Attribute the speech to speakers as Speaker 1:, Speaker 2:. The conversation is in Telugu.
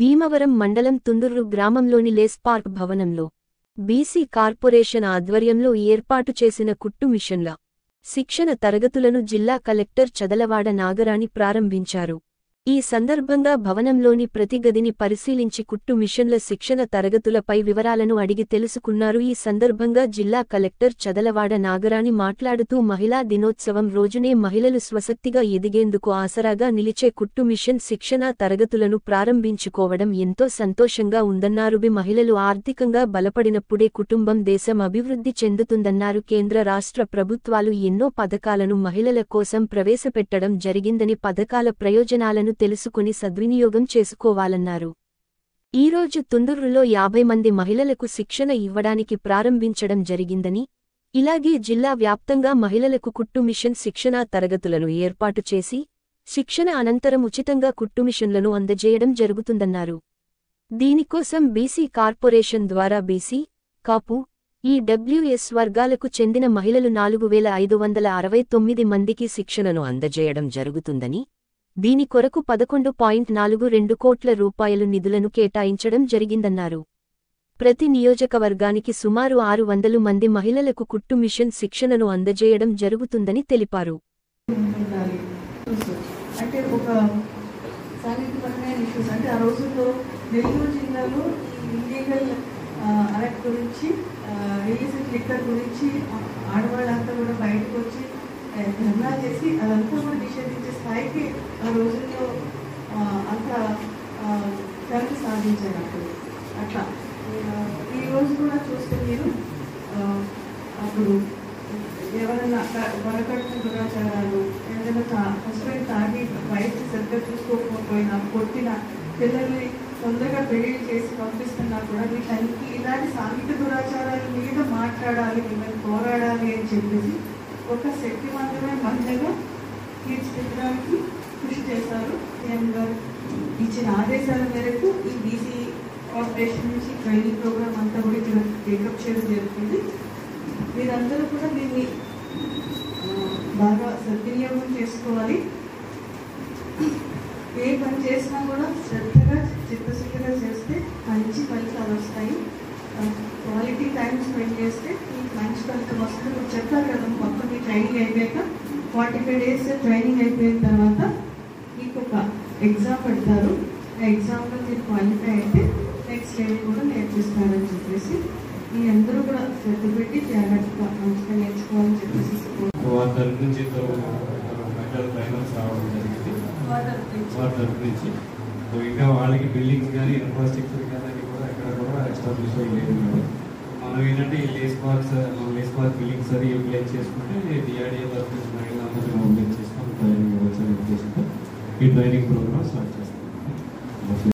Speaker 1: భీమవరం మండలం తుందుర్రు గ్రామంలోని లేస్ పార్క్ భవనంలో బీసీ కార్పొరేషన్ ఆధ్వర్యంలో ఏర్పాటు చేసిన కుట్టు మిషన్ల శిక్షణ తరగతులను జిల్లా కలెక్టర్ చదలవాడ నాగరాణి ప్రారంభించారు. ఈ సందర్భంగా భవనంలోని ప్రతి గదిని పరిశీలించి కుట్టు మిషన్ల శిక్షణ తరగతులపై వివరాలను అడిగి తెలుసుకున్నారు. ఈ సందర్భంగా జిల్లా కలెక్టర్ చదలవాడ నాగరాణి మాట్లాడుతూ మహిళా దినోత్సవం రోజునే మహిళలు స్వశక్తిగా ఎదిగేందుకు ఆసరాగా నిలిచే కుట్టు మిషన్ శిక్షణ తరగతులను ప్రారంభించుకోవడం ఎంతో సంతోషంగా ఉందన్నారు. మహిళలు ఆర్థికంగా బలపడినప్పుడే కుటుంబం దేశం అభివృద్ధి చెందుతుందన్నారు. కేంద్ర రాష్ట్ర ప్రభుత్వాలు ఎన్నో పథకాలను మహిళల కోసం ప్రవేశపెట్టడం జరిగిందని పథకాల ప్రయోజనాలను తెలుసుకుని సద్వినియోగం చేసుకోవాలన్నారు. ఈరోజు తుందుర్రులో 50 మంది మహిళలకు శిక్షణ ఇవ్వడానికి ప్రారంభించడం జరిగిందని, ఇలాగే జిల్లా వ్యాప్తంగా మహిళలకు కుట్టు మిషన్ శిక్షణా తరగతులను ఏర్పాటు చేసి, శిక్షణ అనంతరం ఉచితంగా కుట్టు మిషన్లను అందజేయడం జరుగుతుందన్నారు. దీనికోసం బీసీ కార్పొరేషన్ ద్వారా బీసీ, కాపు, ఈడబ్ల్యూఎస్ వర్గాలకు చెందిన మహిళలు 4569 మందికి శిక్షణను అందజేయడం జరుగుతుందని, దీని కొరకు 11.42 కోట్ల రూపాయలు నిధులను కేటాయించడం జరిగిందన్నారు. ప్రతి నియోజకవర్గానికి సుమారు 600 మంది మహిళలకు కుట్టు మిషన్ శిక్షణను అందజేయడం జరుగుతుందని తెలిపారు.
Speaker 2: అంటే ఒక సాంఘికపరమైన ఇష్యూస్ అంటే ఆ రోజుల్లో నెల్లూరు జిల్లాలో ఇల్లీగల్ అరెక్ట్ గురించి ఇల్లీసిట్ లిక్కర్ గురించి ఆడవాళ్ళంతా కూడా బయటకు వచ్చి ధర్నా చేసి అదంతా కూడా నిషేధించే స్థాయికి ఆ రోజుల్లో అంత ప్రగతి సాధించారు. అట్లా ఈరోజు కూడా చూస్తే మీరు అప్పుడు ఎవరైనా వరకట్టిన దురాచారాలు, ఏదైనా హస్బెండ్ తాగి వైఫ్ సరిగ్గా చూసుకోకపోయినా, కొట్టిన పిల్లల్ని తొందరగా పెళ్లి చేసి పంపిస్తున్నా కూడా వీటన్నిటి ఇలాంటి సాంఘిక దురాచారాల మీద మాట్లాడాలి, మిమ్మల్ని పోరాడాలి అని చెప్పేసి ఒక శక్తివంతమైన మహిళగా తీర్చిదిద్దడానికి కృషి చేశారు. సీఎం గారు ఇచ్చిన ఆదేశాల మేరకు ఈ బీసీ కార్పొరేషన్ నుంచి ట్రైనింగ్ ప్రోగ్రామ్ అంతా కూడా ఇక్కడ టేకప్ చేయడం జరుగుతుంది. మీరందరూ కూడా దీన్ని బాగా సద్వినియోగం చేసుకోవాలి. ఏ పని చేసినా కూడా శ్రద్ధగా చిత్తశుద్ధిగా చేస్తే మంచి ఫలితాలు వస్తాయి. క్వాలిటీ టైం స్పెండ్ చేస్తే మీకు మంచి ఫలితం వస్తుంది. ఇప్పుడు చెప్పారు కదా, మొత్తం మీ ట్రైనింగ్ అయిపోయాక 45 days ట్రైనింగ్ అయిపోయిన తర్వాత మీకు ఒక ఎగ్జామ్ పెడతారు. ఆ ఎగ్జామ్లో మీరు క్వాలిఫై అయితే నెక్స్ట్ లెవెల్ కూడా నేర్పిస్తారని చెప్పేసి మీ అందరూ కూడా శ్రద్ధ పెట్టి జాగ్రత్తగా మంచిగా నేర్చుకోవాలని చెప్పేసి
Speaker 3: ఇంకా వాళ్ళకి బిల్డింగ్స్ కానీ ఇన్ఫ్రాస్ట్రక్చర్ కానీ కూడా ఎక్కడ కూడా ఎస్టాబ్లిష్ అయ్యేది. మనం ఏంటంటే ఈ లేస్ పార్క్ బిల్డింగ్స్ అది యూటిలైజ్ చేసుకుంటే డిఆర్డీఏ వర్క్ మహిళలందరినీ మొబిలైజ్ చేసుకొని ట్రైనింగ్ ఇవ్వచ్చని ఉద్దేశంతో ఈ ట్రైనింగ్ ప్రోగ్రామ్